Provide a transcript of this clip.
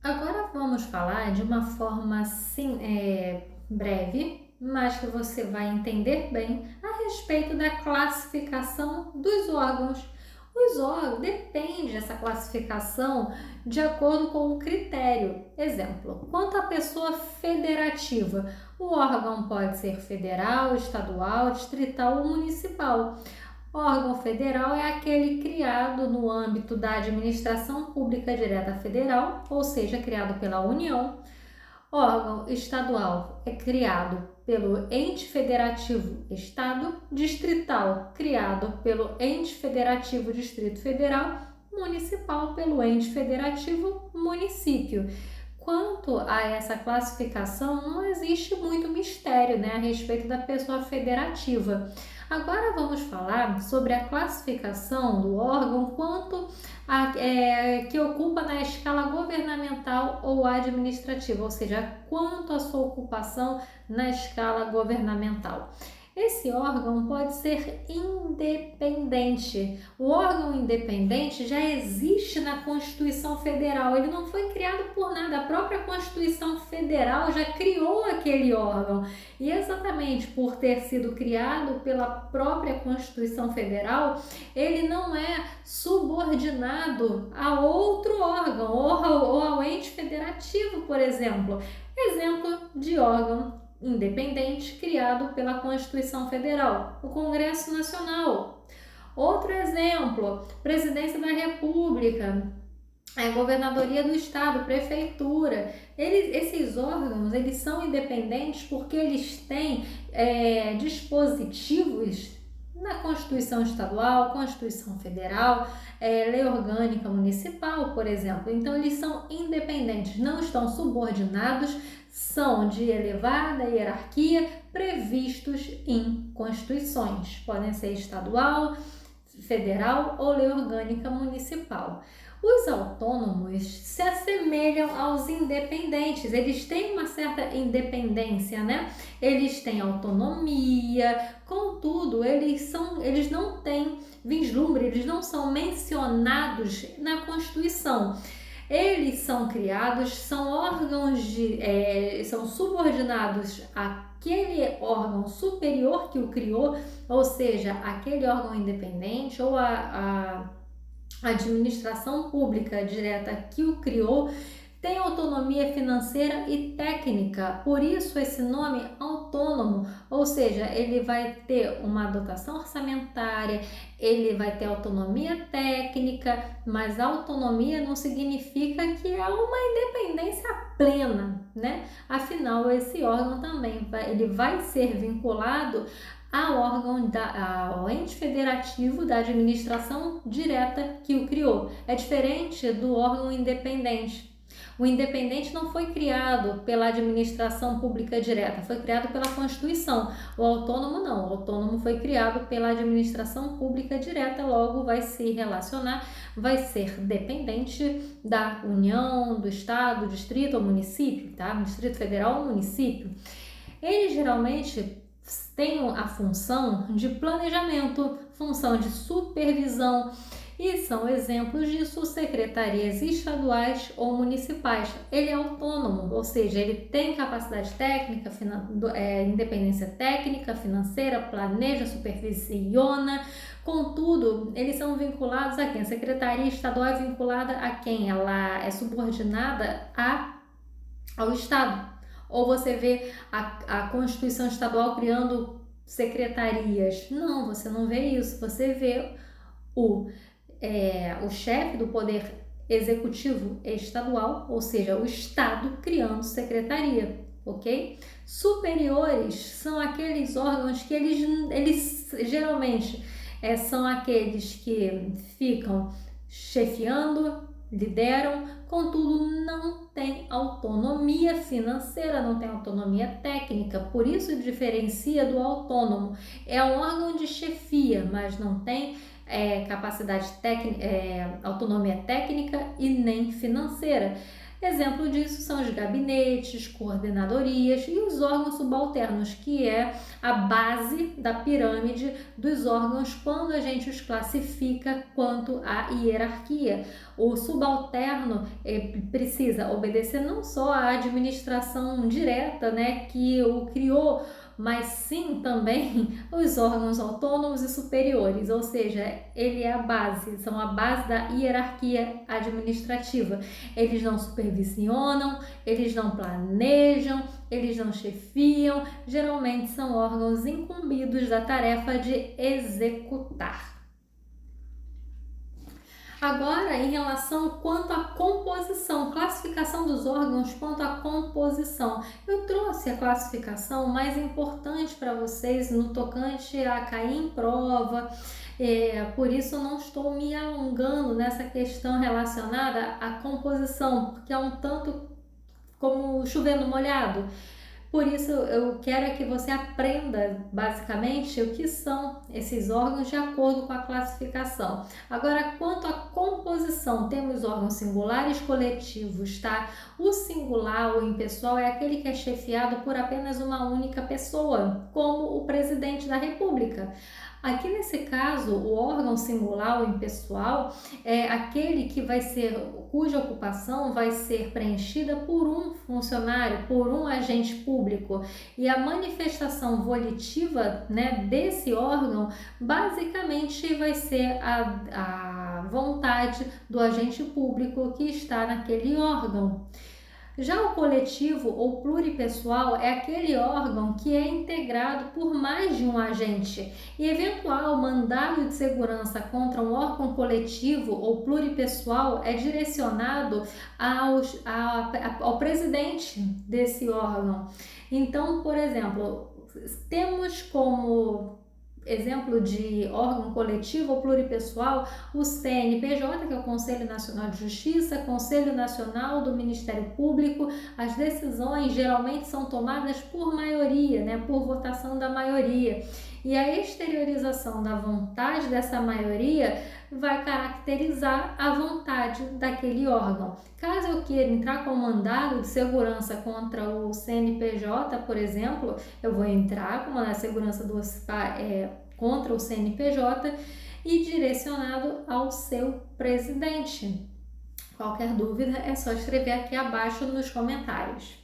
Agora vamos falar de uma forma assim, breve, mas que você vai entender bem a respeito da classificação dos órgãos. Os órgãos depende dessa classificação de acordo com o critério. Exemplo, quanto à pessoa federativa, o órgão pode ser federal, estadual, distrital ou municipal. Órgão federal é aquele criado no âmbito da administração pública direta federal, ou seja, criado pela União. Órgão estadual é criado pelo ente federativo Estado, distrital criado pelo ente federativo Distrito Federal, municipal pelo ente federativo Município. Quanto a essa classificação, não existe muito mistério, né, a respeito da pessoa federativa. Agora vamos falar sobre a classificação do órgão que ocupa na escala governamental ou administrativa, ou seja, quanto à sua ocupação na escala governamental. Esse órgão pode ser independente. O órgão independente já existe na Constituição Federal, ele não foi criado por nada, a própria Constituição Federal já criou aquele órgão. E exatamente por ter sido criado pela própria Constituição Federal, ele não é subordinado a outro órgão ou ao ente federativo, por exemplo. Exemplo de órgão independente criado pela Constituição Federal, o Congresso Nacional. Outro exemplo, Presidência da República, a Governadoria do Estado, Prefeitura. Esses órgãos eles são independentes porque eles têm dispositivos na Constituição Estadual, Constituição Federal, Lei Orgânica Municipal, por exemplo. Então, eles são independentes, não estão subordinados, são de elevada hierarquia, previstos em constituições. Podem ser estadual, federal ou lei orgânica municipal. Os autônomos se assemelham aos independentes, eles têm uma certa independência, né? Eles têm autonomia, contudo, eles não têm vislumbre, eles não são mencionados na Constituição. Eles são criados, são órgãos são subordinados àquele órgão superior que o criou, ou seja, aquele órgão independente ou a administração pública direta que o criou, tem autonomia financeira e técnica, por isso esse nome autônomo, ou seja, ele vai ter uma dotação orçamentária, ele vai ter autonomia técnica, mas autonomia não significa que é uma independência plena, né? Afinal, esse órgão também ele vai ser vinculado ao ente federativo da administração direta que o criou. É diferente do órgão independente. O independente não foi criado pela administração pública direta, foi criado pela Constituição. O autônomo não, o autônomo foi criado pela administração pública direta, logo vai se relacionar, vai ser dependente da União, do Estado, do Distrito ou município, tá? Distrito Federal ou município. Ele geralmente tem a função de planejamento, função de supervisão, e são exemplos disso secretarias estaduais ou municipais. Ele é autônomo, ou seja, ele tem capacidade técnica, independência técnica, financeira, planeja, supervisiona. Contudo, eles são vinculados a quem? A secretaria estadual é vinculada a quem? Ela é subordinada ao Estado. Ou você vê a Constituição Estadual criando secretarias. Não, você não vê isso. Você vê o chefe do poder executivo estadual, ou seja, o Estado criando secretaria, ok? Superiores são aqueles órgãos que eles geralmente são aqueles que ficam chefiando, lideram, contudo não tem autonomia financeira, não tem autonomia técnica, por isso diferencia do autônomo. É um órgão de chefia, mas não tem capacidade técnica, autonomia técnica e nem financeira. Exemplo disso são os gabinetes, coordenadorias e os órgãos subalternos, que é a base da pirâmide dos órgãos quando a gente os classifica quanto à hierarquia. O subalterno precisa obedecer não só à administração direta, né, que o criou, mas sim também os órgãos autônomos e superiores, ou seja, ele é a base, são a base da hierarquia administrativa. Eles não supervisionam, eles não planejam, eles não chefiam, geralmente são órgãos incumbidos da tarefa de executar. Agora, em relação quanto à composição, classificação dos órgãos quanto à composição. Eu trouxe a classificação mais importante para vocês no tocante a cair em prova, por isso eu não estou me alongando nessa questão relacionada à composição, porque é um tanto como chover no molhado. Por isso, eu quero que você aprenda basicamente o que são esses órgãos de acordo com a classificação. Agora, quanto à composição, temos órgãos singulares coletivos, tá? O singular ou impessoal é aquele que é chefiado por apenas uma única pessoa, como o presidente da República. Aqui nesse caso, o órgão singular ou impessoal é aquele que vai ser, cuja ocupação vai ser preenchida por um funcionário, por um agente público. E a manifestação volitiva, né, desse órgão basicamente vai ser a vontade do agente público que está naquele órgão. Já o coletivo ou pluripessoal é aquele órgão que é integrado por mais de um agente e eventual mandado de segurança contra um órgão coletivo ou pluripessoal é direcionado ao presidente desse órgão. Então, por exemplo, temos como exemplo de órgão coletivo ou pluripessoal, o CNPJ, que é o Conselho Nacional de Justiça, Conselho Nacional do Ministério Público. As decisões geralmente são tomadas por maioria, né, por votação da maioria. E a exteriorização da vontade dessa maioria vai caracterizar a vontade daquele órgão. Caso eu queira entrar com mandado de segurança contra o CNPJ, por exemplo, eu vou entrar com mandado de segurança contra o CNPJ e direcionado ao seu presidente. Qualquer dúvida é só escrever aqui abaixo nos comentários.